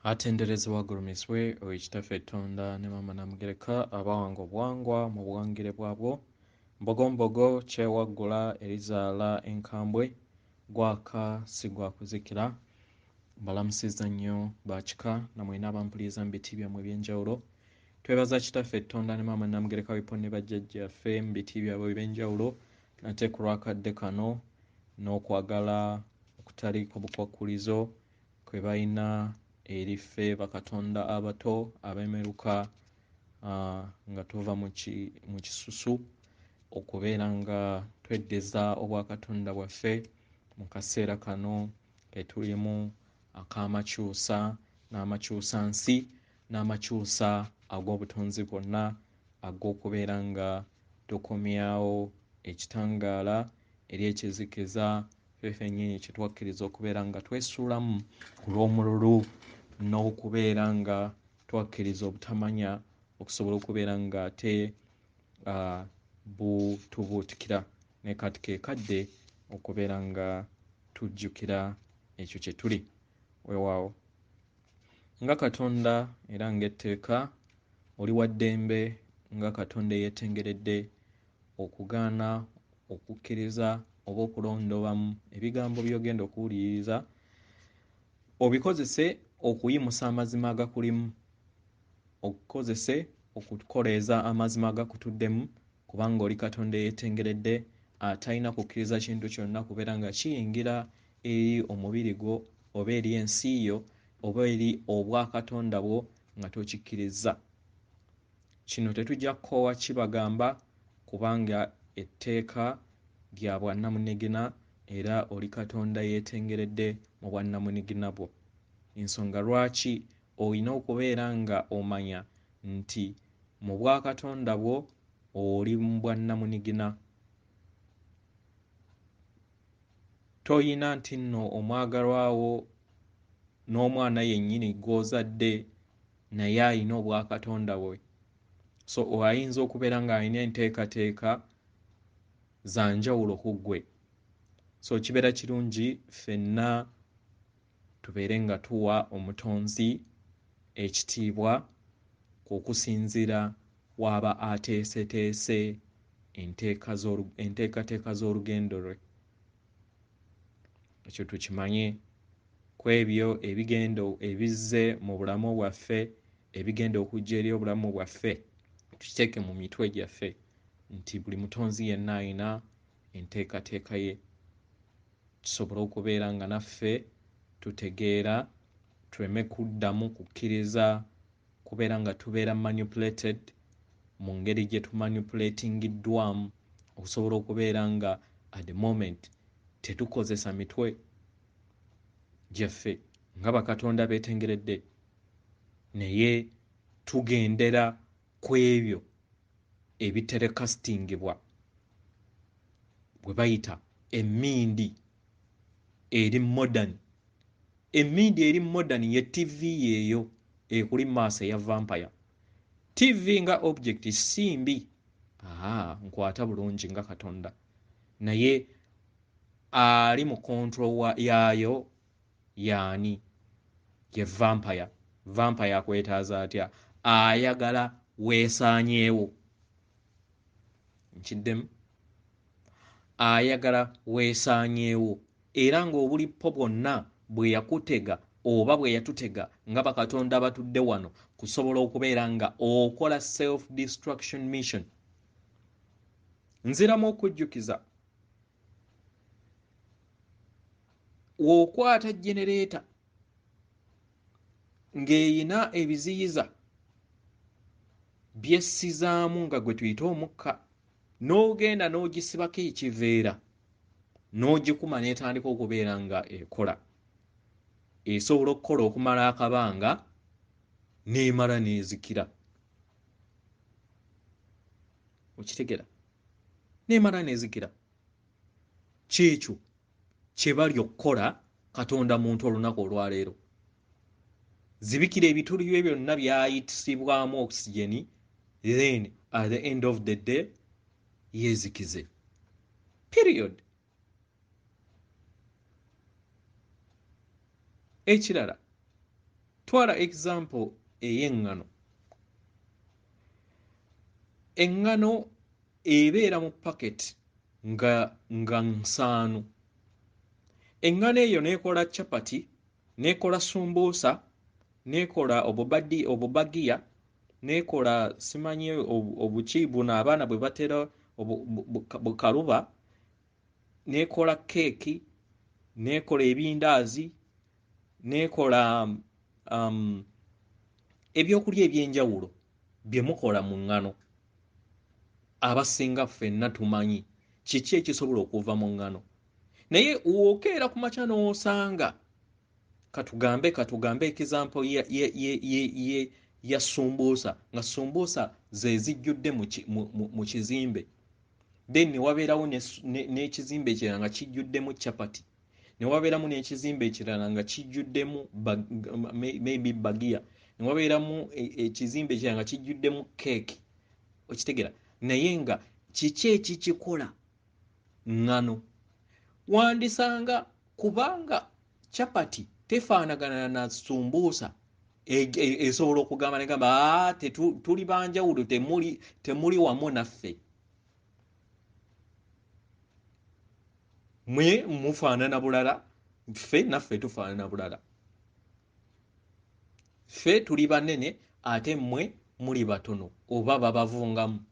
Atenderezebwa agulumiswe owekitaffe ettonda ne maama Namugereka abawanga obuwangwa mu buwangire bwabwo mbogombogo kyewaggula erizaala enkambwe gwaka si gwa kuzikira. Mbalamusizza nnyo bakika namwe n'abampuliriza mu biti byammwe eby'enjawulo. Twebaza kitaffe ettonda ne maama Namugereka Wipo ne bajjajjaffe mu biti byabwe eby'enjawulo nate ku lwakadde kano n'okwagala okutaliiko bukwakkulizo kwe balina eri ffe bakatonda abato abeemeruka nga tuva mu kisusu okubeera nga tweddeza obwakatonda bwaffe mu kaseera kano ketulimu ak'amakyusa n'amakyusansi n'amakyusa ag'obutonzi bwonna ag'okubeera nga tukomyawo ekitangaala eri ekizikiza ffe ffennyini kye twakkiriza okubeera nga twesuulamu ku lw'omululu n'okubeera nga twakkiriza obutamanya okusobola okubeera nga ate butubuutikira naye kati keekadde okubeera nga tujjukira ekyo kye tuli weewaawo nga Katonda era ng'etteeka oli wa ddembe nga Katonda eyeetengeredde okugaana okukkiriza oba okulondoobamu ebigambo by'ogenda okuwuliriza obikozese okuyimusa amazima agakulimu, okukozese okukoleeza amazima agakutuddemu kubanga oli Katonda eyeetengeredde atalina kukkiriza kintu kyonna kubeera nga kiyingira eri omubiri gwo oba eri ensi yo oba eri obwakatonda bwo nga tokikkiriza. Kino tetujja kukoowa kibagamba kubanga etteeka lya bwannamunigina era oli Katonda yeetengeredde mu bwannamunigina bwo. Ensonga lwaki olina okubeera nga omanya nti mu bwakatonda bwo oli mu bwannamunigina. Toyina nti nno omwagalwa wo n'omwana yennyini gw'ozadde naye alina obwakatonda bwe, so ayinza okubeera ng'alina enteekateeka za njawulo ku ggwe. So kibeera kirungi ffenna tubeere nga tuwa omutonzi ekitiibwa okusinziira w'aba ateeseteese enteekateeka z'olugendo lwe. Ekyo tukimanye ku ebyo ebigenda ebizze mu bulamu bwaffe ebigenda okujja eri obulamu bwaffe tukiteeke mu mitwe gyaffe nti buli mutonzi yenna alina enteekateeka ye, kisobole okubeera nga naffe tutegeera tuleme kuddamu kukkiriza kubeera nga tubeera manipulated mu ngeri gye tumanipulatingiddwamu okusobola okubeera nga at the moment tetukozesa mitwe gyaffe nga bakatonda beetengeredde naye tugendera ku ebyo ebiterekasitingibwa bwe bayita emmindi eri modern. Emmindi eri modern ye TV yeeyo ekuli maaso eya vampire. TV nga object simbi nkwata bulungi nga Katonda naye ali mu control yaayo yaani ye vampire. Vampire akwetaaza atya? Ayagala weesaanyeewo. Nkiddemu? Ayagala weesaanyeewo era ng'obulippo bwonna bwe yakutega oba bwe yatutega nga bakatonda batudde wano kusobola okubeera nga okola self destruction mission. Nziramu okujjukiza w'okwata generator ng'eyina ebiziyiza by'essizaamu nga gwe tuyita omukka n'ogenda n'ogisibako ekiveera n'ogikuma n'etandika okubeera nga ekola, esobola okukola okumala akabanga n'emala n'ezikira. Okitegera? N'emala n'ezikira. Kyekyo kye bali okukola Katonda muntu olunaku olwaleero. Zibikira ebituli bye byonna byayitisibwamu oxygeni then at the end of the day yeezikize. Period. Ekirala twala example ey'eŋŋano. Eŋŋano ebeera mu paketi nga 5. Eŋŋano eyo n'ekola chapati, n'ekola sumbuusa, n'ekola obubagiya, n'ekola simanyi obuki buno abaana bwe batera bukaluba, n'ekola keeki, n'ekola ebindaazi, n'ekola ebyokulya eby'enjawulo bye mukola mu ŋŋano. Abasinga ffenna tumanyi kiki ekisobola okuva mu ŋŋano. Naye wookeera ku makya n'osanga katugambe example ya sumbuusa, nga sumbuusa ze zijjudde mu kizimbe, then ne wabeerawo n'ekizimbe ekirala nga kijjuddemu chapati, ne wabeeramu n'ekizimbe ekirala nga kijjuddemu maybe bagiya, ne wabeeramu ekizimbe ekirala nga kijjuddemu keeki. Okitegera? Naye nga kiki ekikikola? ŋŋano. Wandisanga kubanga chapati tefaanagana na sumbuusa esobola okugamba negamba tuli banjawulo, temuli wamu naffe. Mwe mufaanana bulala, ffe naffe tufaanana bulala. Ffe tuli banene ate mmwe muli batono oba babavungamu.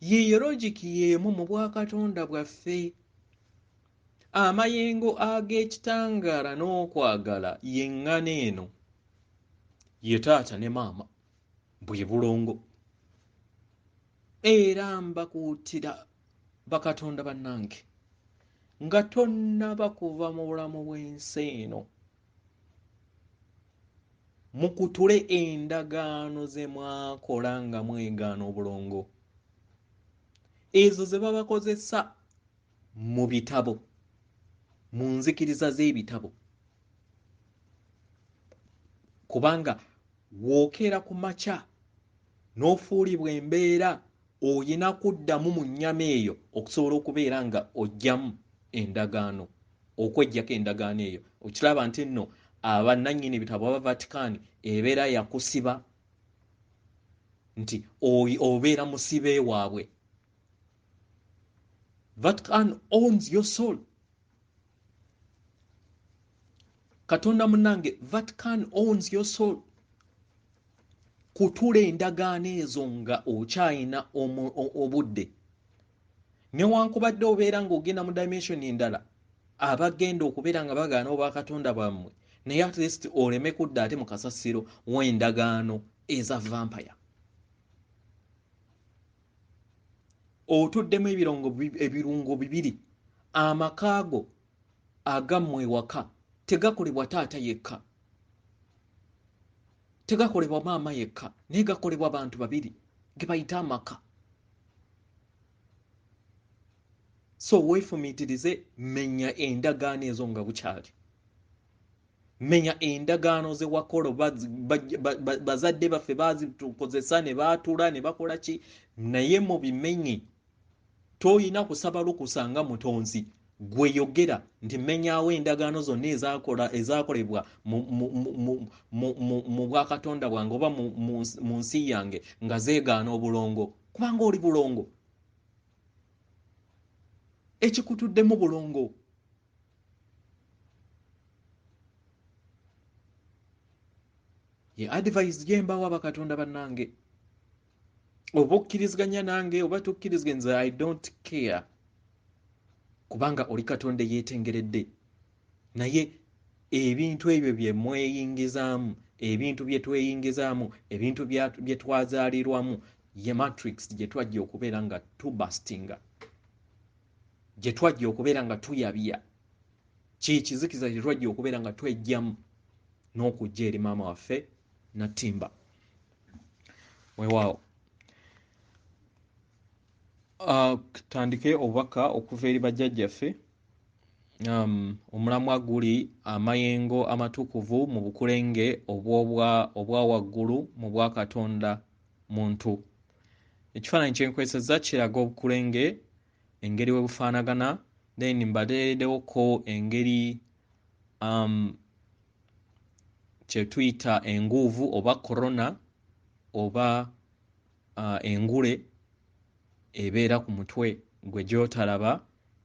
Yeeyo logiki y'emu mu bwakatonda bwaffe. Amayengo ag'ekitangaala n'okwagala y'eŋŋano eno, ye taata ne maama, bwe bulongo. Era mbakuutira bakatonda bannange nga tonnaba kuva mu bulamu bw'ensi eno, mukutule endagaano ze mwakola nga mwegaana obulongo, ezo ze babakozesa mu bitabo, mu nzikiriza z'ebitabo. Kubanga wookeera ku makya n'ofuulibwa embeera oyina kuddamu mu nnyama eyo okusobola okubeera nga ojjamu endagaano, okweggyako endagaano eyo. Okiraba nti nno abannannyini bitabo aba Vatican ebeera yakusiba nti obeera musibe waabwe. Vatican owns your soul. Katonda munnange, Vatican owns your soul. Kutula endagaano ezo nga okyayina obudde. Newankubadde obeera ng'ogenda mu dimension endala abagenda okubeera nga bagaana obwakatonda bwammwe, naye at least oleme kudda ate mu kasasiro w'endagaano eza vampire. Otuddemu ebirungo 2. Amakaago agammwe ewaka tegakolebwa taata yekka, tegakolebwa maama yekka, naye gakolebwa bantu 2 ge bayita amaka. So weefumiitirize, menya endagaano ezo nga bukyali. Menya endagaano ze wakola bazadde baffe bazitukozesa ne baatula ne bakola ki, naye mubimenye. Toyina kusaba lukusa nga mutonzi, gwe yogera nti menyaawo endagaano zonna ezakolebwa mu bwakatonda bwange oba mu nsi yange nga zeegaana obulongo, kubanga oli bulongo. Ekikutuddemu bulongo. Ye advice gye mbawa bakatonda bannange. Oba okkiriziganya nange oba tokkiriziganya, nze I don't care, kubanga oli katonda yeetengeredde. Naye ebintu ebyo bye mweyingizaamu, ebintu bye tweyingizaamu, ebintu bye twazaalirwamu, ye matrix gye twajja okubeera nga tubastinga, gye twajja okubeera nga tuyabya, kikizikiza kye twajja okubeera nga twejjamu n'okujja eri maama waffe Natimba. Weewaawo. Tutandike obubaka okuva eri bajjajjaffe. Omulamwa guli Amayengo Amatukuvu mu Bukolenge obwa Wagulu mu Bwakatonda muntu. Ekifaananyi kye nkozesezza kiraga Obukolenge engeri bwe bufaanagana, then mbateereddewoko engeri kye tuyita enguuvu oba corona oba engule ebeera ku mutwe gwe gy'otalaba,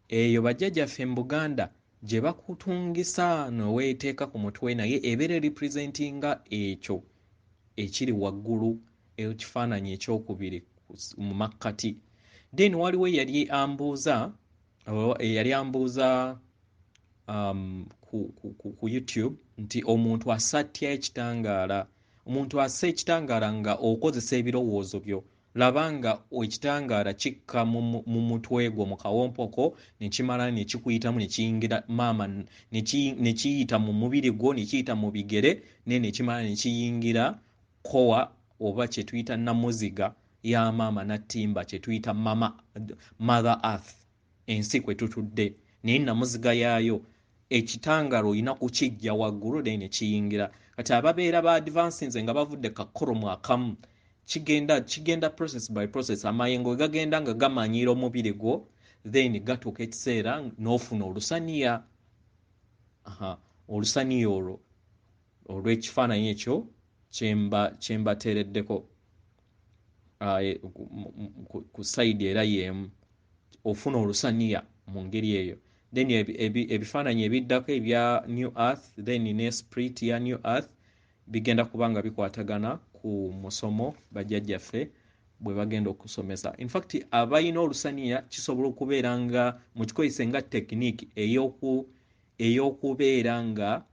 eyo bajjajjaffe mu Buganda gye bakutungisa noweeteeka ku mutwe naye ebeera representinga ekyo ekiri waggulu ekifaananyi ekyokubiri mu makkati. Then waliwo eyali ambuuza ku YouTube nti omuntu assa atya ekitangaala, omuntu assa ekitangaala nga okozesa ebirowoozo byo. Labanga ekitangaala kikka mu mutwe gwo mu kawompoko ne kimala ne kikuyitamu ne kiyingira maama ne kiyita mu mubiri gwo ne kiyita mu bigere ne kimala ne kiyingira kowa oba kye tuyita namuziga ya maama nattimba kye tuyita mother earth, ensi kwe tutudde. Naye namuziga yaayo ekitangaala olina kukijja waggulu ne kiyingira. Kati ababeera ba advances nga bavudde kakolomu akamu kigenda process by process, amayengo gagenda nga gamanyiira omubiri gwo then gatuuka ekiseera n'ofuna olusaniya. Olusaniya olwo olw'ekifaananyi ekyo kye mbateereddeko ku sayidi era y'emu, ofuna olusaniya mu ngeri eyo. Then ebifaananyi ebiddako ebya new earth then ne spirit ya new earth bigenda kuba nga bikwatagana ku musomo bajjajjaffe bwe bagenda okusomesa. In fact abalina olusaniya kisobola okubeera nga mukikozese nga tekiniki ey'okubeera nga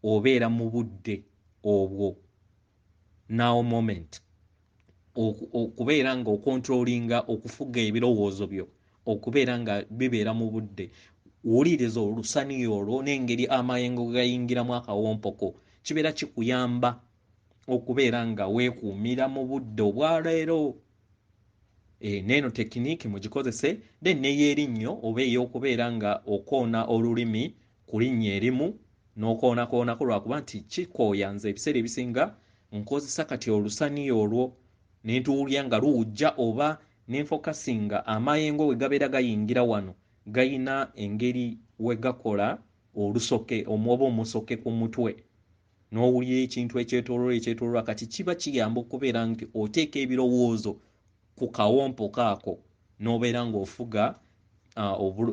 obeera mu budde obwo now moment, okubeera nga okontrolinga okufuga ebirowoozo byo, okubeera nga bibeera mu budde. Wuliriza olusaniya olwo n'engeri amayengo gayingiramu akawompoko kibeera kikuyamba okubeera nga weekuumira mu budde obwaleero. N'eno tekiniki mugikozese then n'ey'erinnyo oba ey'okubeera nga okoona olulimi ku linnya erimu n'okoonakoonako lwakuba nti kikooya. Nze ebiseera ebisinga nkozesa kati olusaniya olwo ne ntuwulira nga luwujja oba n'enfokasinga amayengo we gabeera gayingira wano gayina engeri we gakola olusoke oba omusoke ku mutwe n'owulira ekintu ekyetooloola kati kiba kiyamba okubeera nti oteeka ebirowoozo ku kawompo kaako n'obeera ng'ofuga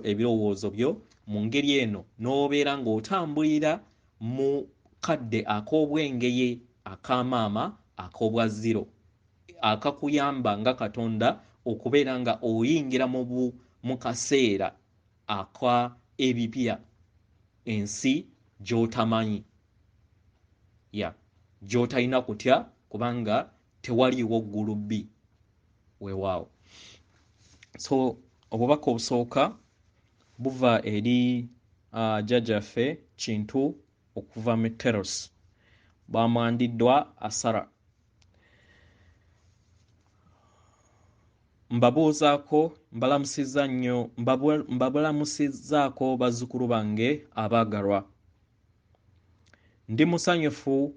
ebirowoozo byo mu ngeri eno n'obeera ng'otambulira mu kadde ak'obwengeye ak'amaama ak'obwa zero akakuyamba nga Katonda okubeera nga oyingira mu kaseera aka ebipya, ensi gy'otamanyi gy'otalina kutya kubanga tewaliiwo ggulu bbi weewaawo. So obubaka obusooka buva eri jjajjaffe Kintu okuva mu Teros, bwamwandiddwa Asara. Mbabuuzaako mbalamusizza nnyo mbabulamusizzaako bazzukulu bange abaagalwa. Ndi musanyufu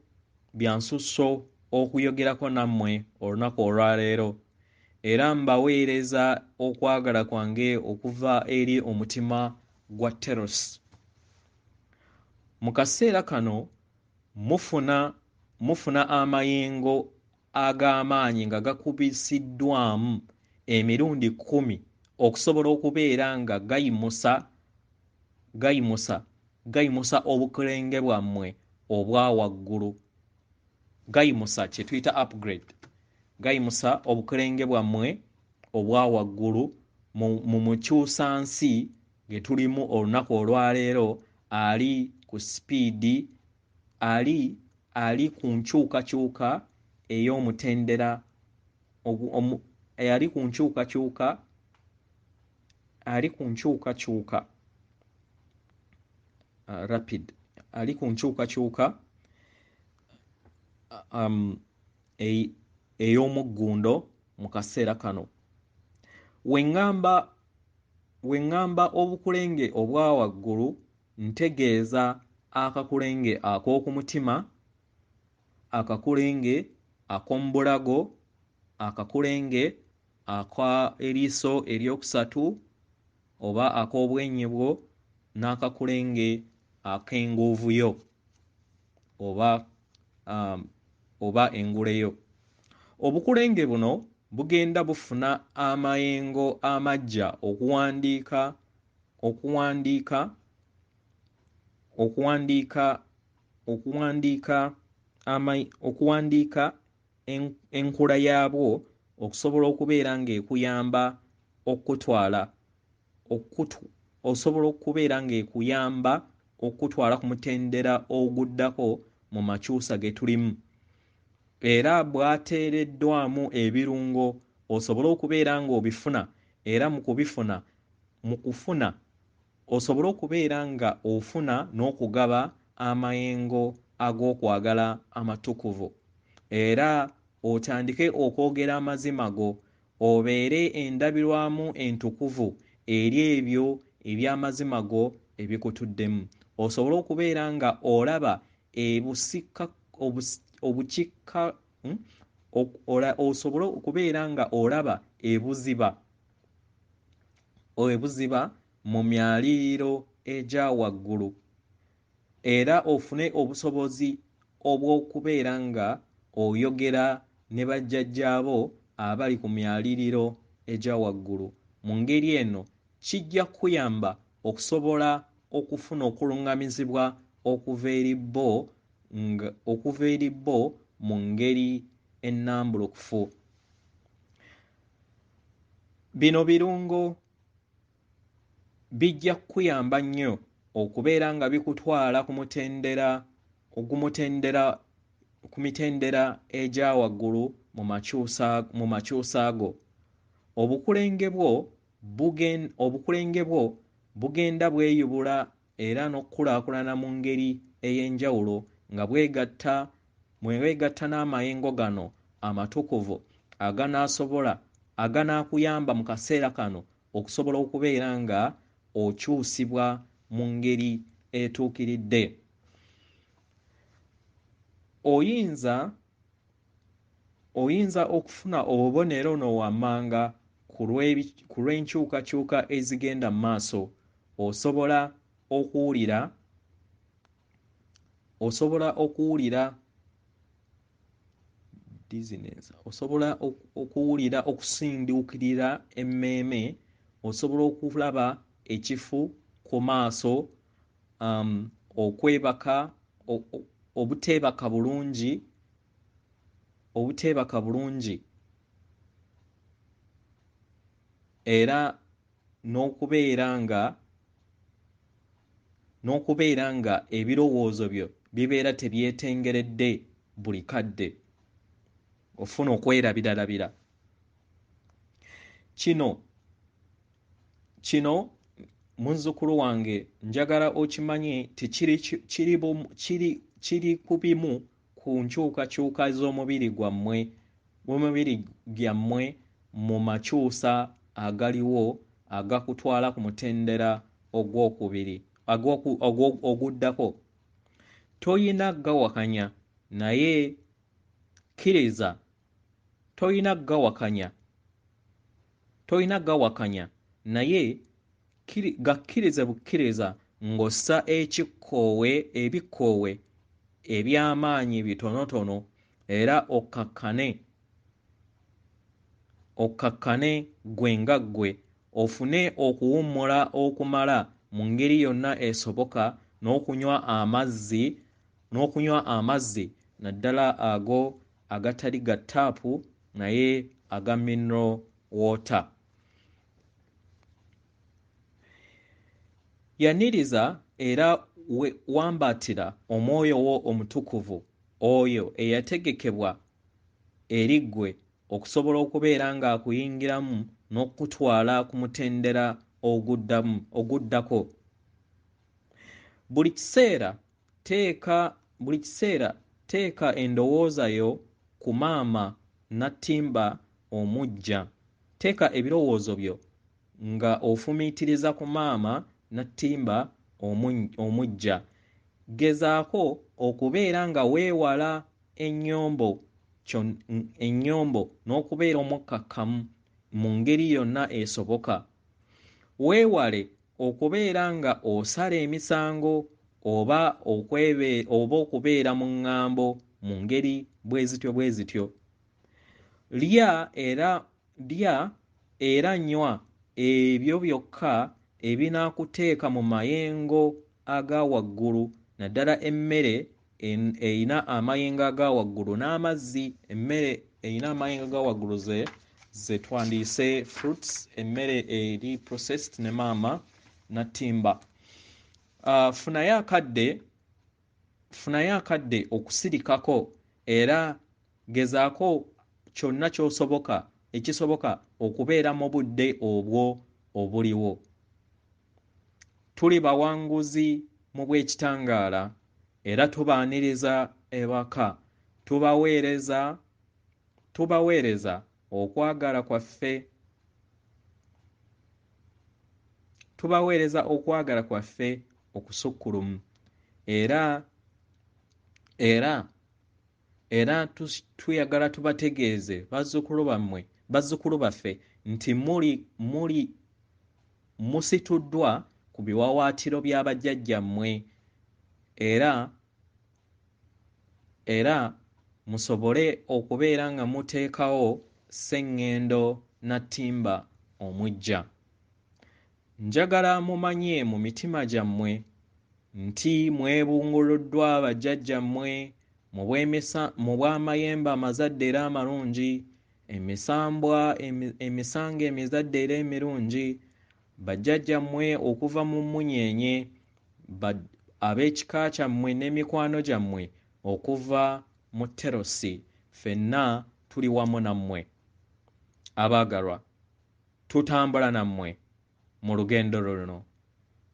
bya nsusso okuyogerako nammwe olunaku olwaleero era mbaweereza okwagala kwange okuva eri omutima gwa Teros. Mu kaseera kano mufuna amayengo ag'amaanyi nga gakubisiddwamu emirundi 10 okusobola okubeera nga gayimusa obukolenge bwammwe obwa waggulu. Gayimusa kye tuyita upgrade, gayimusa obukolenge bwammwe obwa waggulu mu mukyusansi ge tulimu olunaku olwaleero. Ali ku sipiidi, ali ku nkyukakyuka ey'omutendera ali ku nkyukakyuka rapid, ali ku nkyukakyuka ey'omuggundo mu kaseera kano. Weŋŋamba obukulenge obwa waggulu ntegeeza akakulenge ak'oku mutima, akakulenge ak'omu bulago, akakulenge aka eriiso eryokusatu oba ak'obwennyibwo n'akakulenge ak'enguuvuyo oba enguleyo. Obukulenge buno bugenda bufuna amayengo amaggya okuwandiika enkula yaabwo okusobola okubeera ng'ekuyamba okutwala ku mutendera oguddako mu makyusa ge tulimu. Era bwateereddwamu ebirungo osobole okubeera ng'obifuna, era mu kufuna osobole okubeera nga ofuna n'okugaba amayengo ag'okwagala amatukuvu, era otandike okwogera amazima go, obeere endabirwamu entukuvu eri ebyo eby'amazima go ebikutuddemu. Osobole okubeera nga olaba osobole okubeera nga olaba ebuziba mu myaliriro egya waggulu, era ofune obusobozi obw'okubeera nga oyogera ne bajjajjaabo abali ku myaliriro egya waggulu. Mu ngeri eno kijja kukuyamba okusobola okufuna okuluŋŋamizibwa okuva eri bo mu ngeri ennambulukufu. Bino birungo bijja kukuyamba nnyo okubeera nga bikutwala ku mitendera egya waggulu mu makyusa go. Obukulenge bwo bugenda bweyubula era n'okukulaakulana mu ngeri ey'enjawulo nga bwegatta n'amayengo gano amatukuvu aganaakuyamba mu kaseera kano okusobola okubeera nga okyusibwa mu ngeri etuukiridde. Oyinza okufuna obubonero wammanga ku lw'enkyukakyuka ezigenda mu maaso. Osobola okuwulira okusinduukirira emmeeme, osobola okulaba ekifu ku maaso, okwebaka obuteebaka bulungi, era n'okubeera nga ebirowoozo byo bibeera tebyetengeredde buli kadde, ofuna okwerabiralabira. Kino muzzukulu wange njagala okimanye kiri ku bimu ku nkyukakyuka z'omubiri gyammwe mu makyusa agaliwo agakutwala ku mutendera ogwokubiri oguddako. Toyina gawakanya naye kkiriza, toyina gawakanya naye gakkirize bukkiriza ng'ossa ebikkoowe eby'amaanyi bitonotono, era okkakkane gwe nga ggwe, ofune okuwummula okumala mu ngeri yonna esoboka, n'okunywa amazzi naddala ago agatali ga ttaapu naye aga mineral water. Yaniriza era wambaatira omwoyo wo omutukuvu, oyo eyategekebwa eri ggwe okusobola okubeera ng'akuyingiramu n'okutwala ku mutendera oguddako. Buli kiseera teeka endowooza yo ku maama Nattimba omuggya. Teeka ebirowoozo byo nga ofumiitiriza ku maama Nattimba omuggya. Gezaako okubeera nga weewala ennyombo n'okubeera omukkakkamu mu ngeri yonna esoboka. Weewale okubeera nga osala emisango oba okubeera mu ŋŋambo mu ngeri bwe zityo. Lya era nywa ebyo byokka ebinaakuteeka mu mayengo aga waggulu, naddala emmere eyina amayengo aga waggulu n'amazzi. Emmere eyina amayengo aga waggulu ze twandiise fruits, emmere eri processed ne maama nattimba. Funayo akadde okusirikako era gezaako kyonna ekisoboka okubeera mu budde obwo obuliwo. Tuli bawanguzi mu bw'ekitangaala era tubaaniriza ewaka, tubaweereza okwagala kwaffe okusukkulumu era tuyagala tubategeeze bazzukulu baffe nti musituddwa ku biwawaatiro bya bajjajjammwe era musobole okubeera nga muteekawo sseŋŋendo nattimba omuggya. Njagala mumanye mu mitima gyammwe nti mwebunguluddwa bajjajjammwe mu bw'amayembe amazadde era amalungi, emisanga emizadde era emirungi, bajjajjammwe okuva mu mmunyeenye, ab'ekika kyammwe n'emikwano gyammwe okuva mu Terosi. Ffenna tuli wamu nammwe abaagalwa, tutambula nammwe mu lugendo luno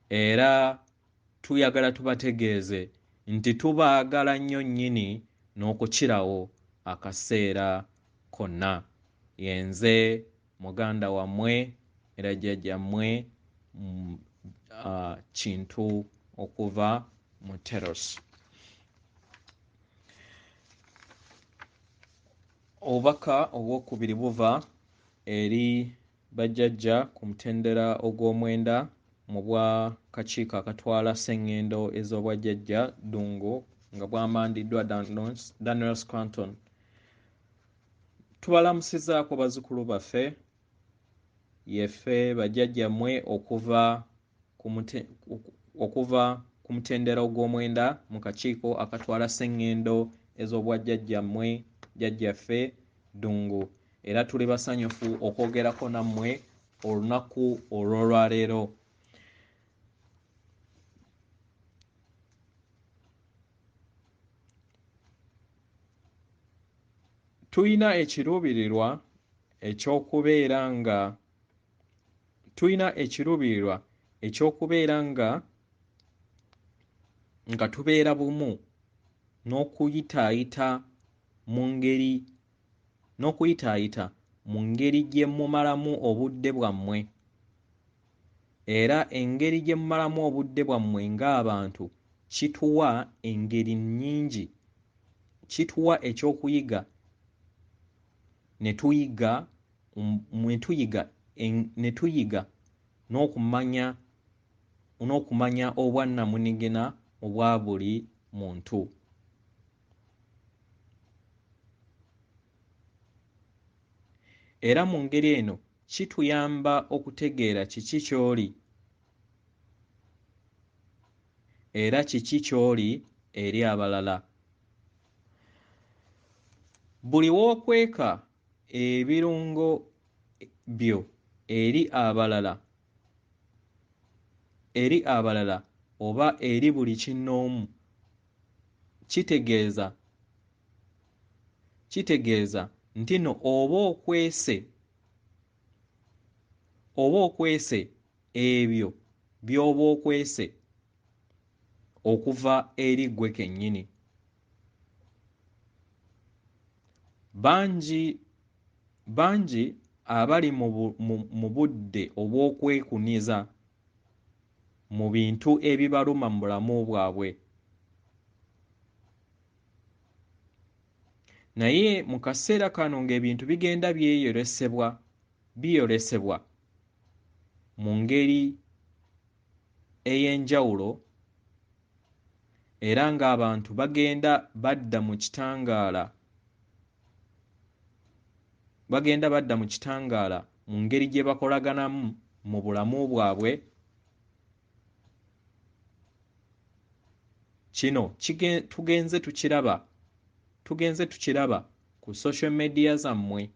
era tuyagala tubategeeze nti tubaagala nnyo nnyini n'okukirawo akaseera konna. Yenze muganda wammwe era jjajjammwe Kintu okuva mu Teros. Obubaka obwokubiri buva eri bajjajja ku mutendera ogw'omwenda mu bwa kakiiko akatwala sseŋŋendo ez'obwajjajja Dungu nga bwamandiddwa Daniels Canton. Tubalamusizaako bazzukulu baffe, yeffe bajjajjammwe okuva ku mutendera ogw'omwenda mu kakiiko akatwala sseŋŋendo ez'obwajjajjammwe jjajjaffe Dungu, era tuli basanyufu okwogerako nammwe olunaku olw'olwaleero. Tuyina ekiruubirirwa eky'okubeera nga tubeera bumu n'okuyitaayita mu ngeri gye mumalamu obudde bwammwe, era engeri gye mumalamu obudde bwammwe ng'abantu kituwa engeri nnyingi, kituwa ekyokuyiga ne tuyiga n'okumanya obwannamunigina obwa buli muntu. Era mu ngeri eno kituyamba okutegeera kiki ky'oli era kiki ky'oli eri abalala. Buli w'okweka ebirungo byo eri abalala oba eri buli kinnoomu, kitegeeza nti no oba okwese ebyo by'oba okwese okuva eri ggwe kennyini. Bangi abali mu budde obw'okwekuniza mu bintu ebibaluma mu bulamu bwabwe, naye mu kaseera kano ng'ebintu bigenda biyolesebwa mu ngeri ey'enjawulo, era ng'abantu bagenda badda mu kitangaala mu ngeri gye bakolaganamu mu bulamu bwabwe. Kino tugenze tukiraba ku social media zammwe.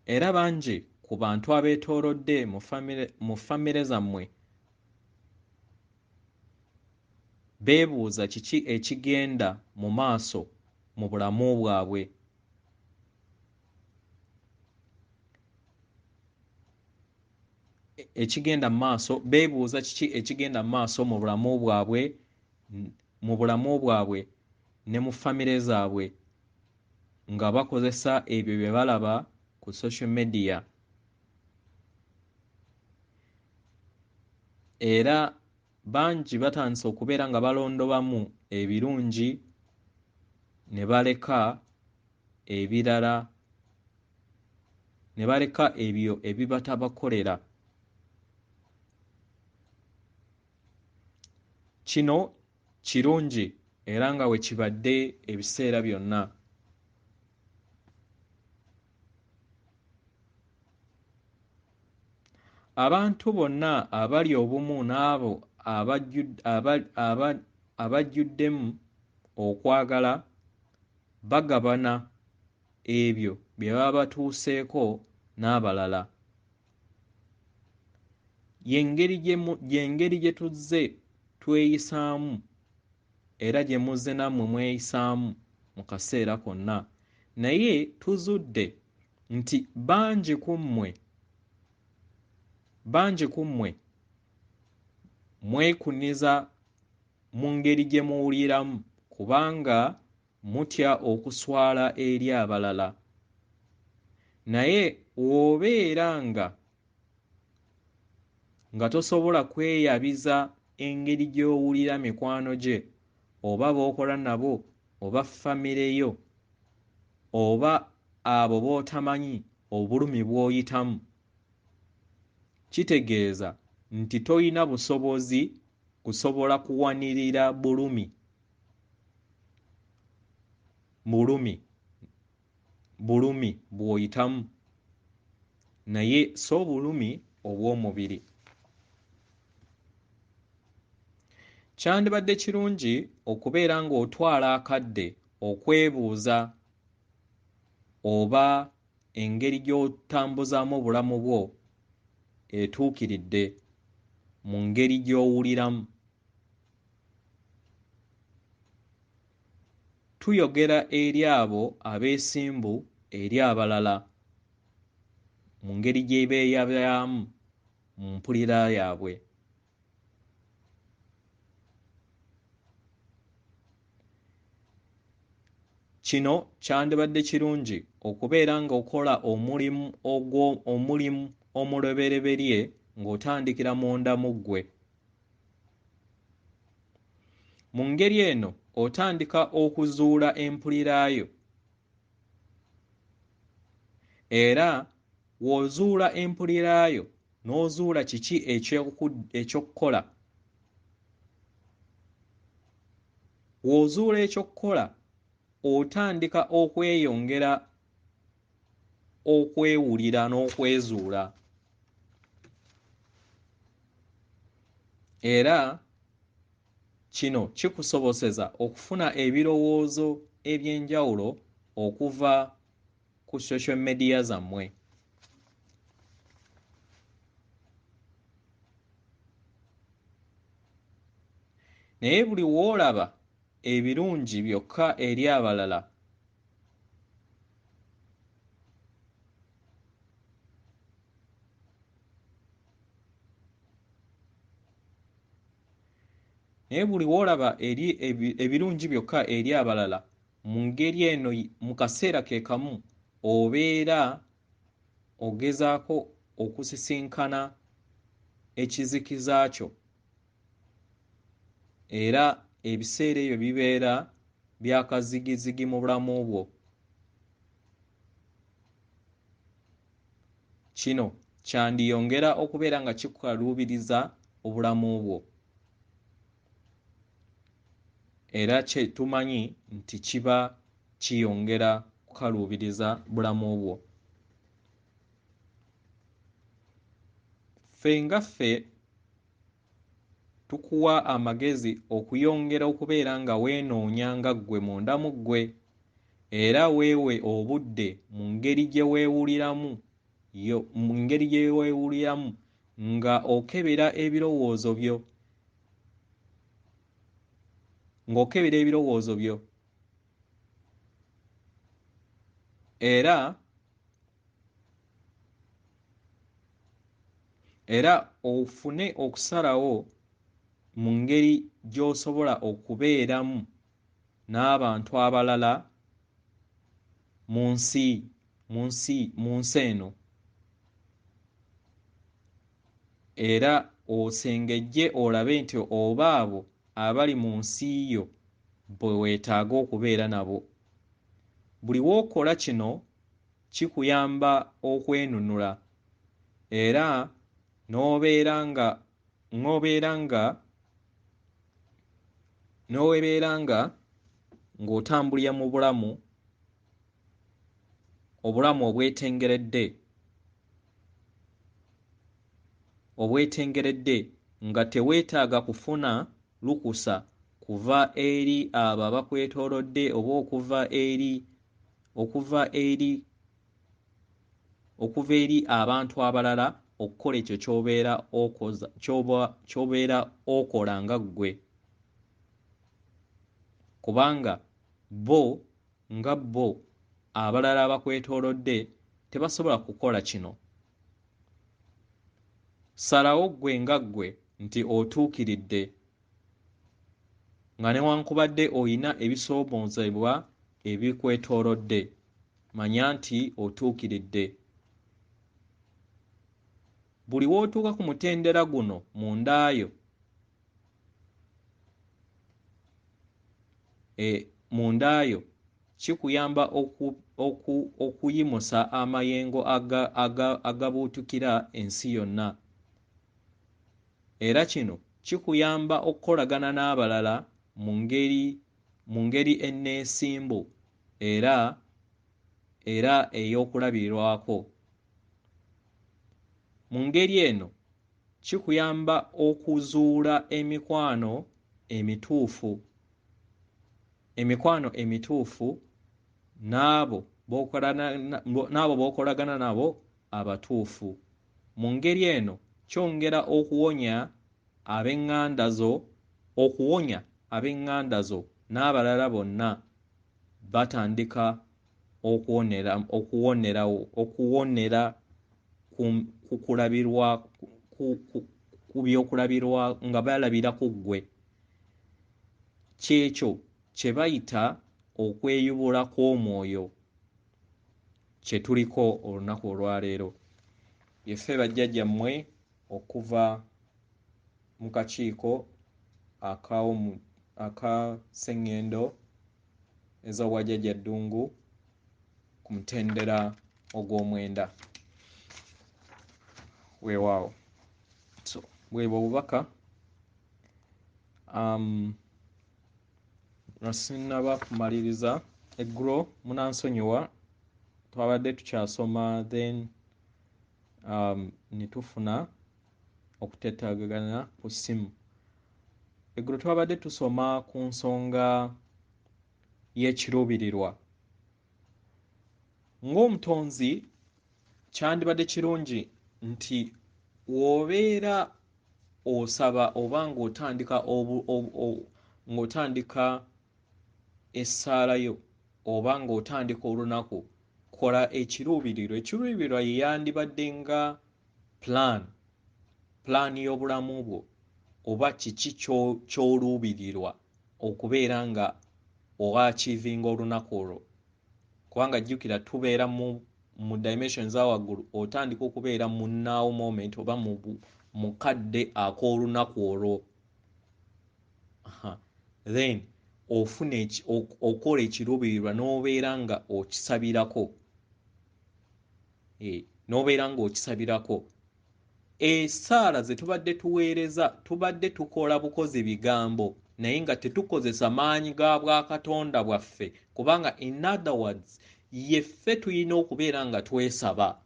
Era bangi ku bantu abeetoolodde mu famire zammwe beebuuza kiki ekigenda mu maaso mu bulamu bwabwe. Beebuuza kiki ekigenda mu maaso mu bulamu bwabwe ne mu famire zaabwe nga bakozesa ebyo bye balaba ku social media. Era bangi batandise okubeera nga balondobamu ebirungi ne baleka ebirala, ne baleka ebyo ebibatabakolera. Kino kirungi era nga we kibadde ebiseera byonna. Abantu bonna abali obumu n'abo abajjuddemu okwagala bagabana ebyo bye baba batuuseeko n'abalala. Y'engeri gye tuzze tweyisaamu era gye muzze nammwe mweyisaamu mu kaseera konna. Naye tuzudde nti bangi ku mmwe mwekuniza mu ngeri gye muwuliramu kubanga mutya okuswala eri abalala. Naye w'obeera nga tosobola kweyabiza engeri gy'owulira mikwano gye oba b'okola nabo oba famire yo oba abo b'otamanyi obulumi bw'oyitamu, kitegeeza nti toyina busobozi kusobola kuwanirira bulumi bw'oyitamu, naye so bulumi obw'omubiri. Kyandibadde kirungi okubeera ng'otwala akadde okwebuuza oba engeri gy'otambuzaamu obulamu bwo etuukiridde mu ngeri gy'owuliramu. Tuyogera eri abo abeesimbu eri abalala mu ngeri gye beeyabyamu mu mpulira yaabwe. Kino kyandibadde kirungi okubeera ng'okola omulimu omulebereberye ng'otandikira munda mu ggwe. Mu ngeri eno otandika okuzuula empulira yo, era w'ozuula empulira yo n'ozuula kiki eky'okkola. W'ozuula eky'okkola otandika okweyongera okwewulira n'okwezuula. Era kino kikusoboseza okufuna ebirowoozo eby'enjawulo okuva ku social media zammwe. Naye buli w'olaba ebirungi byokka eri abalala, ebirungi byokka eri abalala mu ngeri eno mu kaseera ke kamu obeera ogezaako okusisinkana ekizikiza kyo, era ebiseera ebyo bibeera byakazigizigi mu bulamu bwo. Kino kyandiyongera okubeera nga kikukaluubiriza obulamu bwo. Era kye tumanyi nti kiba kiyongera kukaluubiriza bulamu bwo. Ffe nga ffe tukuwa amagezi okuyongera okubeera nga weenoonya nga ggwe munda mu ggwe, era weewe obudde mu ngeri gye weewuliramu nga okebera ebirowoozo byo era ofune okusalawo mu ngeri gy'osobola okubeeramu n'abantu abalala mu nsi eno, era osengejje olabe nti oba abo abali mu nsi yo bwe weetaaga okubeera nabo. Buli w'okola kino kikuyamba okwenunula era n'obeera nga ng'otambulira mu obulamu obwetengeredde nga teweetaaga kufuna lukusa kuva eri abo abakwetoolodde oba okuva eri abantu abalala okukola ekyo ky'obeera okola nga ggwe, kubanga bo abalala abakwetoolodde tebasobola kukola kino. Salawo ggwe nga ggwe nti otuukiridde, nga newankubadde oyina ebisoomozebwa ebikwetoolodde, manya nti otuukiridde. Buli w'otuuka ku mutendera guno mundaayo kikuyamba okuyimusa amayengo agabuutukira ensi yonna, era kino kikuyamba okukolagana n'abalala mu ngeri enneesimbu era ey'okulabirirwako. Mu ngeri eno kikuyamba okuzuula emikwano emituufu n'abo b'okolagana nabo abatuufu. Mu ngeri eno kyongera okuwonya ab'eŋŋanda zo n'abalala bonna batandika okuwonera ku byokulabirwa nga balabira ku ggwe. Kyekyo kye bayita okweyubula kw'omwoyo kye tuliko olunaku olwaleero. Yeffe bajjajjammwe okuva mu kakiiko aka sseŋŋendo ez'Obwajjajja Ddungu ku mutendera ogw'omwenda. Weewaawo. So bwebwo obubaka nasinnaba kumaliriza eggulo munansonyiwa twabadde tukyasoma then ne tufuna okutettaagagana ku ssimu. Eggulo twabadde tusoma ku nsonga y'ekiruubirirwa. Ng'omutonzi kyandibadde kirungi nti w'obeera osaba oba ng'otandika essaala yo oba ng'otandika olunaku, kola ekiruubirirwa. Ekiruubirirwa ye yandibadde nga pulaani y'obulamu bwo, oba kiki ky'oluubirirwa okubeera nga oachivinga olunaku olwo. Kubanga jjukira tubeera mu dimension za waggulu, otandika okubeera mu now moment oba mu kadde ak'olunaku olwo. Then ofune okola ekiruubirirwa n'obeera nga okisabirako n'obeera nga okisabirako. Essaala ze tubadde tuweereza tubadde tukola bukozi bigambo naye nga tetukozesa maanyi ga bwakatonda bwaffe, kubanga in other words yeffe tulina okubeera nga twesaba,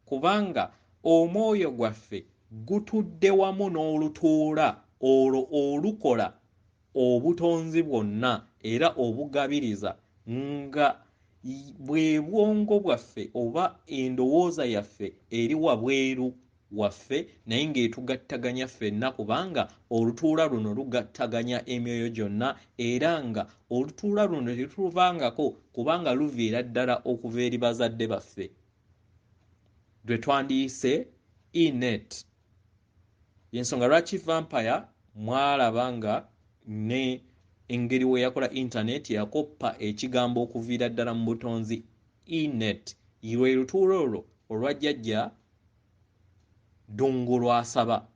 kubanga omwoyo gwaffe gutudde wamu n'olutuula olwo olukola obutonzi bwonna era obugabiriza, nga bwe bwongo bwaffe oba endowooza yaffe eri wabweru waffe naye ng'etugattaganya ffenna, kubanga olutuula luno lugattaganya emyoyo gyonna, era nga olutuula luno tetuluvangako kubanga luviira ddala okuva eri bazadde baffe lwe twandiyise innate. Yensonga lwaki vampire mwalaba nga ne engeri we yakola internet yakoppa ekigambo okuviira ddala mu butonzi innate, lwe lutuula olwo olwajjajja Ddungu lwasaba.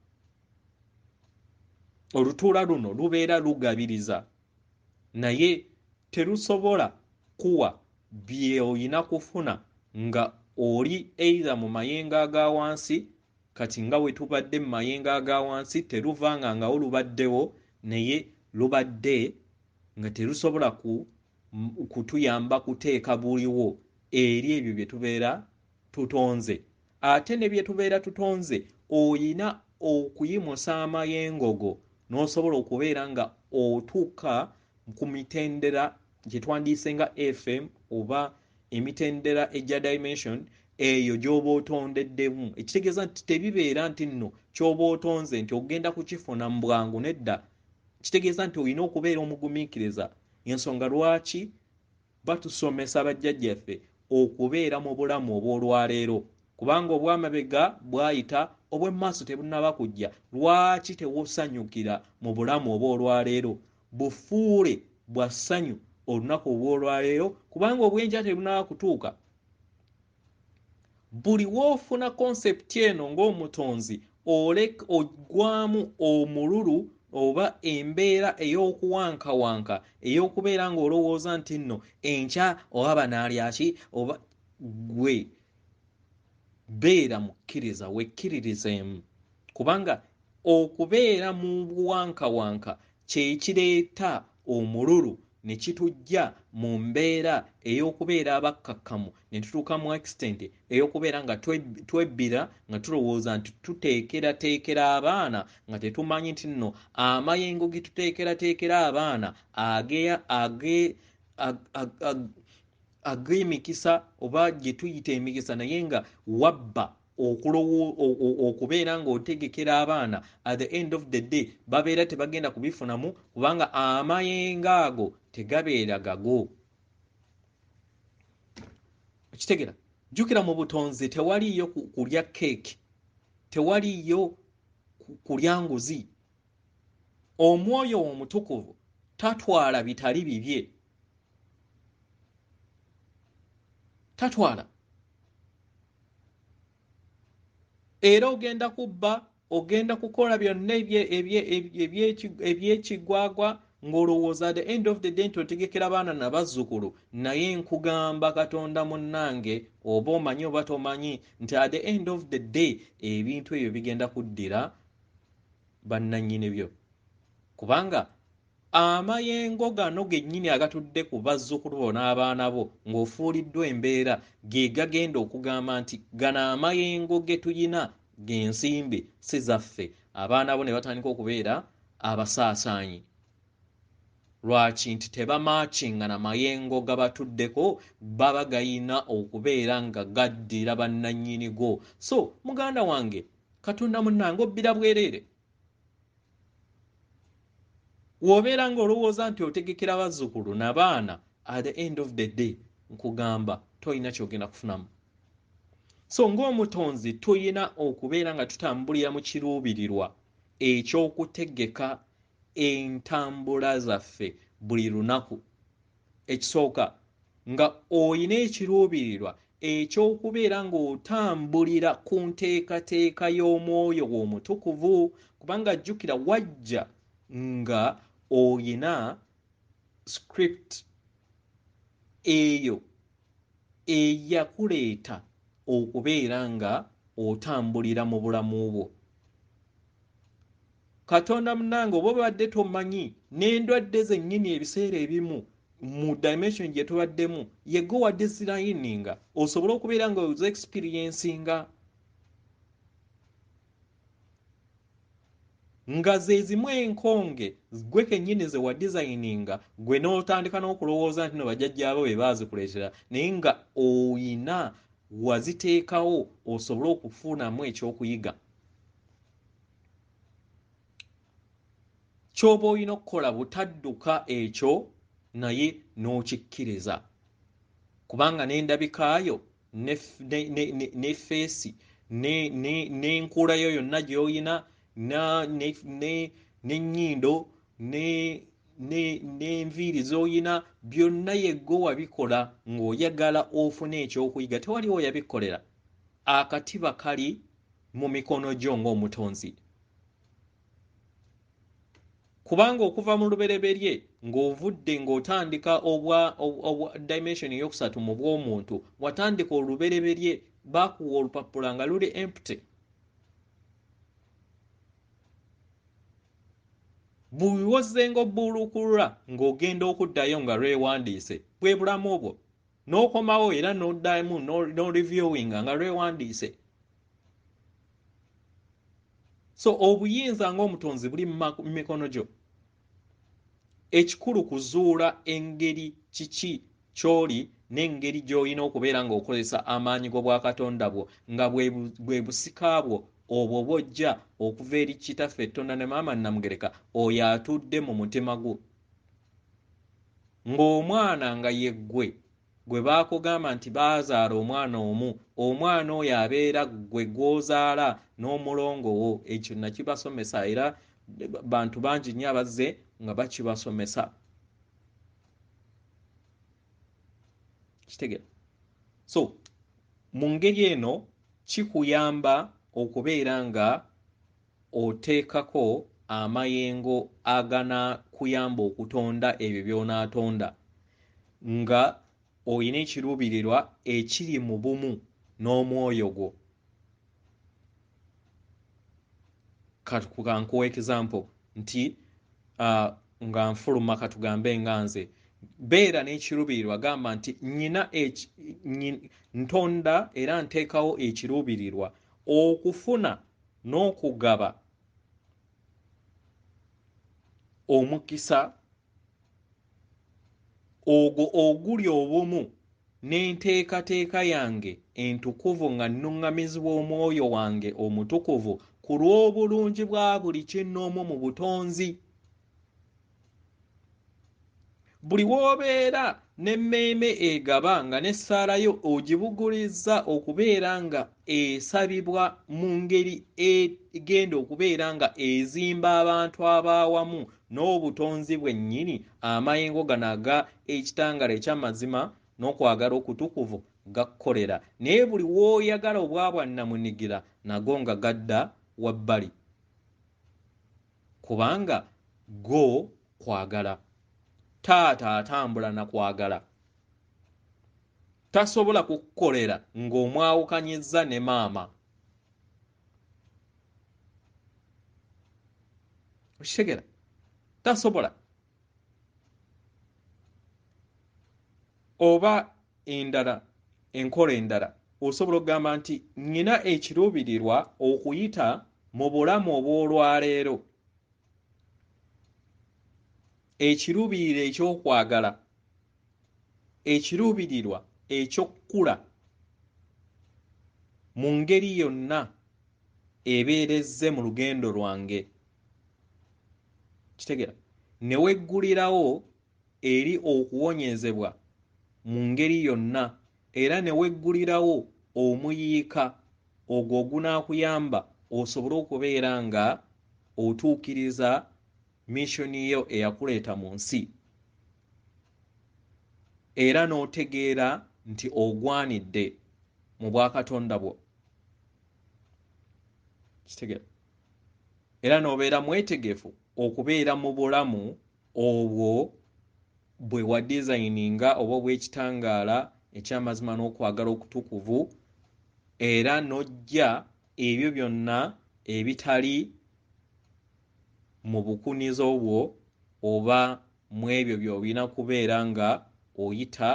Olutuula luno lubeera lugabiriza naye terusobola kuwa bye olina kufuna nga oli either mu mayengo aga wansi, kati nga bwe tubadde mu mayengo aga wansi teruvanga nga olubaddewo naye lubadde nga terusobola kutuyamba kuteeka buliwo eri ebyo bye tubeera tutonze. Ate ne bye tubeera tutonze oyina okuyimusa amayengo go n'osobola okubeera nga otuuka ku mitendera gye twandiyise nga FM oba emitendera egya dimension eyo gy'oba otondeddemu. Ekitegeeza nti tebibeera nti nno ky'oba otonze nti ogenda kukifuna mu bwangu, nedda. Kitegeeza nti olina okubeera omugumiikiriza. Ensonga lwaki batusomesa bajjajjaffe okubeera mu bulamu obw'olwaleero, kubanga obw'amabega bwayita, obw'emmaaso tebunnaba kujja. Lwaki tewosanyukira mu bulamu obw'olwaleero? Bufuule bwa ssanyu olunaku obw'olwaleero, kubanga obw'enkya tebunnaba kutuuka. Buli woofuna konsepti eno ng'omutonzi oggwamu omululu oba embeera ey'okuwankawanka ey'okubeera ng'olowooza nti nno enkya oba banaalyaki oba gwe beera mukkiriza, wekkiririzeemu, kubanga okubeera mu buwankawanka kye kireeta omululu ne kitujja mu mbeera ey'okubeera abakkakkamu ne tutuuka mu extent ey'okubeera nga twebbira nga tulowooza nti tuteekerateekera abaana nga tetumanyi nti nno amayengo ge tuteekerateekera abaana ag'emikisa oba gye tuyita emikisa naye nga wabba okubeera ng'otegekera abaana at the end of the day babeera tebagenda kubifunamu kubanga amayengo ago tegabeera gago. Okitegera? Jjukira mu butonzi tewaliyo kulya keeki, tewaliyo kulya nguzi. Omwoyo omutukuvu tatwala bitali bibye, tatwala. Era ogenda kubba, ogenda kukola byonna ebyekigwagwa ng'olowooza at the end of the day nti otegekera baana na bazzukulu, naye nkugamba Katonda munnange, oba omanyi oba tomanyi nti at the end of the day ebintu ebyo bigenda kuddira bannannyini byo, kubanga amayengo gano gennyini agatudde ku bazzukulu bo n'abaana bo ng'ofuuliddwa embeera ge gagenda okugamba nti gano amayengo ge tuyina g'ensimbi si zaffe. Abaana bo ne batandika okubeera abasaasaanyi. Lwaki? Nti tebamaakinga na mayengo gabatuddeko, baba gayina okubeera nga gaddira bannannyini go. So muganda wange, Katonda munnange obbira bwereere. W'obeera ng'olowooza nti otegekera bazzukulu na baana, at the end of the day nkugamba toyina kyogenda kufunamu. So ng'omutonzi tuyina okubeera nga tutambulira mu kiruubirirwa eky'okutegeka entambula zaffe buli lunaku. Ekisooka nga oyina ekiruubirirwa eky'okubeera ng'otambulira ku nteekateeka y'omwoyo omutukuvu, kubanga jjukira wajja nga oyina script eyo eyakuleeta okubeera nga otambulira mu bulamu bwo. Katonda munange oba obadde tomanyi n'endwadde zennyini ebiseera ebimu mu dimension gye tubaddemu yego wa designinga osobole okubeera nga oza experiencinga nga ze zimu enkonge gwe kennyini ze wa designinga gwe n'otandika n'okulowooza nti no bajjajjaabo be baazikuleetera naye nga oyina waziteekawo osobole okufunamu ekyokuyiga. Ky'oba olina okukola butadduka ekyo naye n'okikkiriza kubanga n'endabikaayo ne feesi n'enkula yo yonna gy'oyina n'ennyindo n'enviiri z'oyina byonna yeggo wabikola ng'oyagala ofune ekyokuyiga. Tewaliwo yabikkolera. Akatiba kali mu mikono gyo ng'omutonzi. Kubanga okuva mu lubereberye ng'ovudde ng'otandika obwa dimension eyokusatu mu bw'omuntu watandika olubereberye baakuwa olupapula nga luli empty. Buli wozzenga obbulukulula ng'ogenda okuddayo nga lwewandiise bwe bulamu obwo n'okomawo era n'oddamu n'oreviewinga nga lwewandiise. So obuyinza ng'omutonzi buli mu mikono gyo. Ekikulu kuzuula engeri kiki ky'oli n'engeri gy'olina okubeera ng'okozesa amaanyi g'obwakatonda bwo nga bwe busika bwo obwo bw'ojja okuva eri kitaffe Tonda ne maama Namugereka oyo atudde mu mutima gwo. Ng'omwana nga yeggwe gwe baakugamba nti baazaala omwana omu, omwana oyo abeera gwe gw'ozaala n'omulongo wo. Ekyo nakibasomesa era bantu bangi nnyo abazze nga bakibasomesa. Kitegera. So mu ngeri eno kikuyamba okubeera nga oteekako amayengo agana kuyamba okutonda ebyo by'onaatonda nga oyina ekiruubirirwa ekiri mu bumu n'omwoyo gwo. Kankuwa example nti nga nfuluma katugambe nga nze beera n'ekiruubirirwa gamba nti nnyina ntonda era nteekawo ekiruubirirwa okufuna n'okugaba omukisa ogwo oguli obumu n'enteekateeka yange entukuvu nga nnuŋŋamizibwa omwoyo wange omutukuvu ku lw'obulungi bwa buli kinnoomu mu butonzi. Buli w'obeera n'emmeeme egaba nga n'essaalayo ogibugulizza okubeera nga esabibwa mu ngeri egenda okubeera nga ezimba abantu ab'awamu n'obutonzi bwennyini amayengo gano aga ekitangaala eky'amazima n'okwagala okutukuvu gakkolera. Naye buli w'oyagala obwabwannamunigira nago nga gadda wabbali kubanga go kwagala. Taata atambula na kwagala tasobola kukukolera ng'omwawukanyizza ne maama. Okitegera? Tasobola. Oba endala enkola endala osobola okugamba nti nnyina ekiruubirirwa okuyita mu bulamu obw'olwaleero ekiruubirirwa ekyokwagala, ekiruubirirwa eky'okkula mu ngeri yonna ebeerezze mu lugendo lwange. Kitegera? Ne weggulirawo eri okuwonyezebwa mu ngeri yonna era ne weggulirawo omuyiika ogwo ogunaakuyamba osobole okubeera nga otuukiriza missoni yo eyakuleeta mu nsi era n'otegeera nti ogwanidde mu bwakatonda bwo. Kitegera? Era n'obeera mwetegefu okubeera mu bulamu obwo bwe wa designinga oba bw'ekitangaala eky'amazima n'okwagala okutukuvu era n'ojja ebyo byonna ebitali mu bukunizo bwo oba mu ebyo by'olina kubeera nga oyita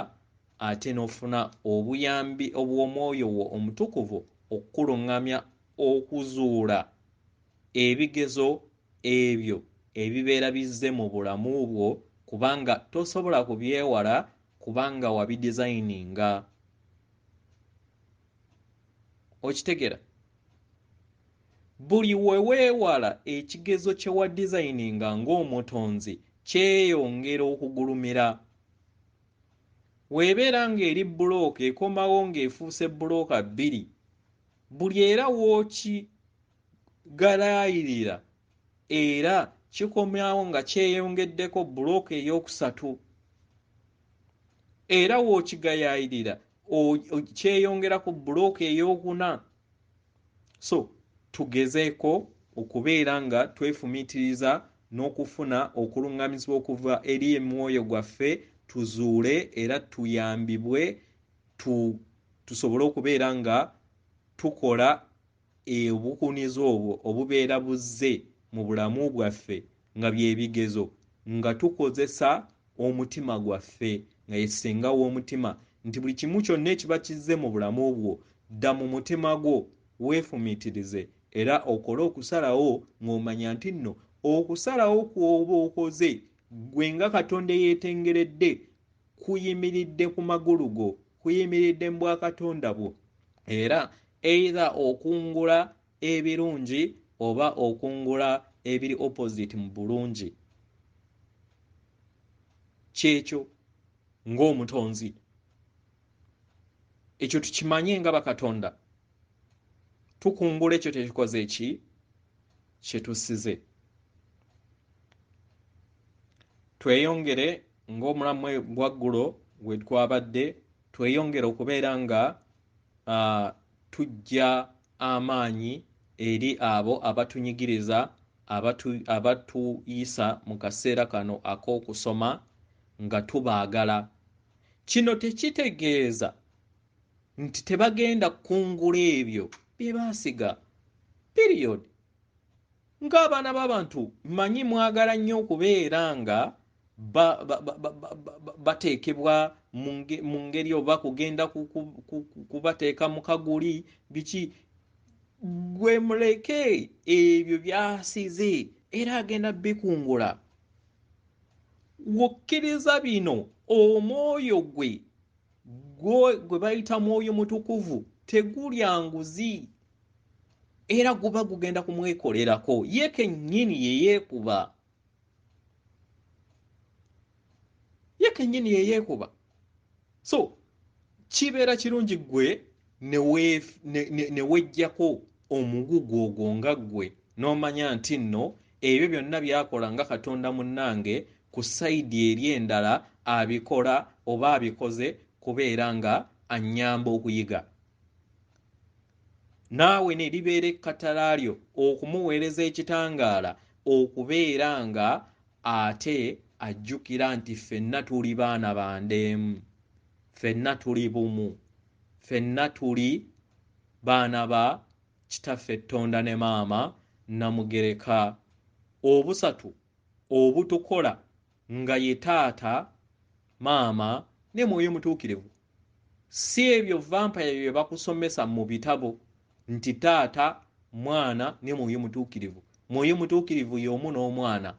ate n'ofuna obuyambi obw'omwoyo wo omutukuvu okukuluŋŋamya okuzuula ebigezo ebyo ebibeera bizze mu bulamu bwo kubanga tosobola kubyewala kubanga wabidesigninga. Okitegera? Buli we weewala ekigezo kye wa designinga ng'omutonzi kyeyongera okugulumira. Weebeera ng'eri bulooka ekomawo ng'efuuse bulooka 2, buli era w'okigalaayirira era kikomyawo nga kyeyongeddeko bulooka ey'okusatu, era w'okigayaayirira kyeyongerako bulooka ey'okuna. So tugezeeko okubeera nga twefumiitiriza n'okufuna okuluŋŋamizibwa okuva eri emwoyo gwaffe, tuzuule era tuyambibwe tusobole okubeera nga tukola obukunizo obwo obubeera buzze mu bulamu bwaffe nga byebigezo, nga tukozesa omutima gwaffe nga yesenga w'omutima nti buli kimu kyonna ekiba kizze mu bulamu bwo dda mu mutima gwo weefumiitirize era okole okusalawo ng'omanya nti nno okusalawo kw'oba okoze gwe nga Katonda yeetengeredde kuyimiridde ku magulu go, kuyimiridde mu bwakatonda bwo, era either okungula ebirungi oba okungula ebiri opposite mu bulungi. Kyekyo ng'omutonzi ekyo tukimanye nga bakatonda, tukungula ekyo tekikoze eki kye tusize. Tweyongere ng'omulamu Wagulu we twabadde, tweyongere okubeera nga tujja amaanyi eri abo abatunyigiriza, abatuyisa mu kaseera kano ak'okusoma nga tubaagala. Kino tekitegeeza nti tebagenda kungula ebyo bye baasiga. Period. Ng'abaana b'abantu mmanyi mwagala nnyo okubeera nga bateekebwa mu ngeri oba kugenda kubateeka mu kaguli biki. Gwe muleke ebyo byasize era agenda bikungula. Wokkiriza bino omwoyo gwe bayita mwoyo mutukuvu tegulya nguzi era guba gugenda kumwekolerako ye kennyini yeyeekuba. So kibeera kirungi gwe ne wejjako omugugu ogwo nga ggwe n'omanya nti nno ebyo byonna byakola nga Katonda munnange ku sayidi eri endala abikola oba abikoze kubeera nga annyamba okuyiga. Naawe ne libeera ekkatala lyo okumuweereza ekitangaala okubeera nga ate ajjukira nti ffenna tuli baana ba ndeemu, ffenna tuli bumu, ffenna tuli baana ba kitaffe Tonda ne maama Namugereka. Obusatu obutukola nga ye taata, maama ne mwoyo mutuukirivu. Si ebyo vampire bye bakusomesa mu bitabo nti taata, mwana ne mwoyo mutuukirivu. Mwoyo mutuukirivu y'omu n'omwana.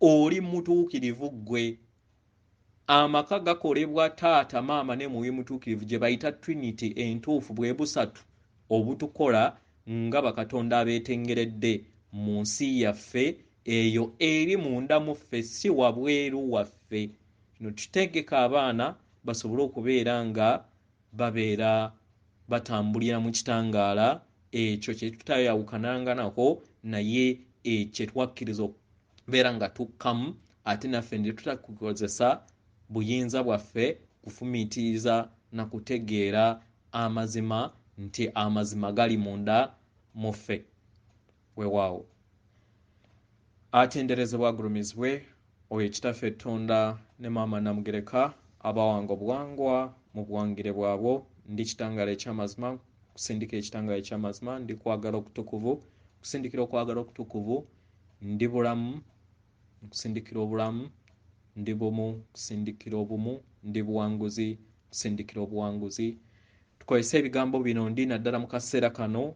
Oli mutuukirivu gwe. Amaka gakolebwa taata, maama ne mwoyo mutuukirivu gye bayita Trinity entuufu bwe busatu obutukola nga bakatonda abeetengeredde mu nsi yaffe eyo eri munda mu ffe, si wabweru waffe. Kino tutegeka abaana basobole okubeera nga babeera batambulira mu kitangaala ekyo kye tutayawukananga nako naye kye twakkiriza okubeera nga tukkamu ate naffe ne tutakukozesa buyinza bwaffe kufumiitiriza na kutegeera amazima nti amazima gali munda mu ffe. Weewaawo atenderezebwa agulumizibwe oyo kitaffe Tonda ne maama Namugereka abawanga obuwangwa mu buwangire bwabwo. Ndi kitangala eky'amazima, kusindika ekitangala eky'amazima, ndi kwagala okutukuvu, kusindikira okwagala okutukuvu, ndi bulamu, kusindikira obulamu, ndi bumu, kusindikira obumu, ndi buwanguzi, kusindikira obuwanguzi. Tukozesa ebigambo bino ndi naddala mu kaseera kano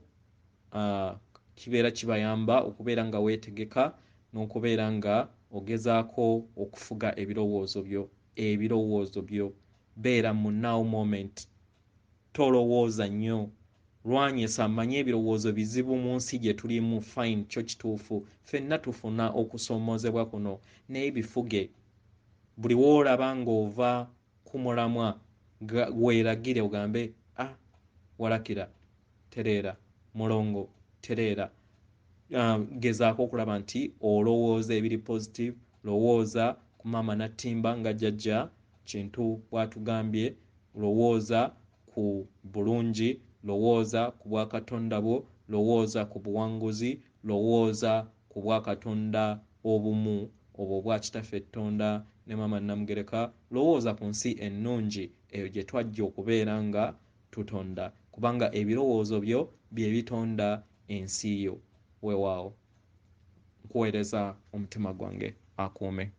kibeera kibayamba okubeera nga weetegeka n'okubeera nga ogezaako okufuga ebirowoozo byo. Beera mu now moment, tolowooza nnyo, lwanyisa manye ebirowoozo bizibu mu nsi gye tulimu. Fine, kyo kituufu, ffenna tufuna okusoomoozebwa kuno, naye bifuge. Buli woolaba ng'ova ku mulamwa weeragire ogambe walakira tereera, mulongo tereera. Gezaako okulaba nti olowooza ebiri positive. Lowooza ku maama Nattimba nga jjajja kintu bw'atugambye, lowooza ku bulungi, lowooza ku bwakatonda bwo, lowooza ku buwanguzi, lowooza ku bwakatonda obumu obwo obwa kitaffe Tonda ne maama Namugereka, lowooza ku nsi ennungi eyo gye twajja okubeera nga tutonda, kubanga ebirowoozo byo bye bitonda ensi yo. Weewaawo, nkuweereza omutima gwange akuume.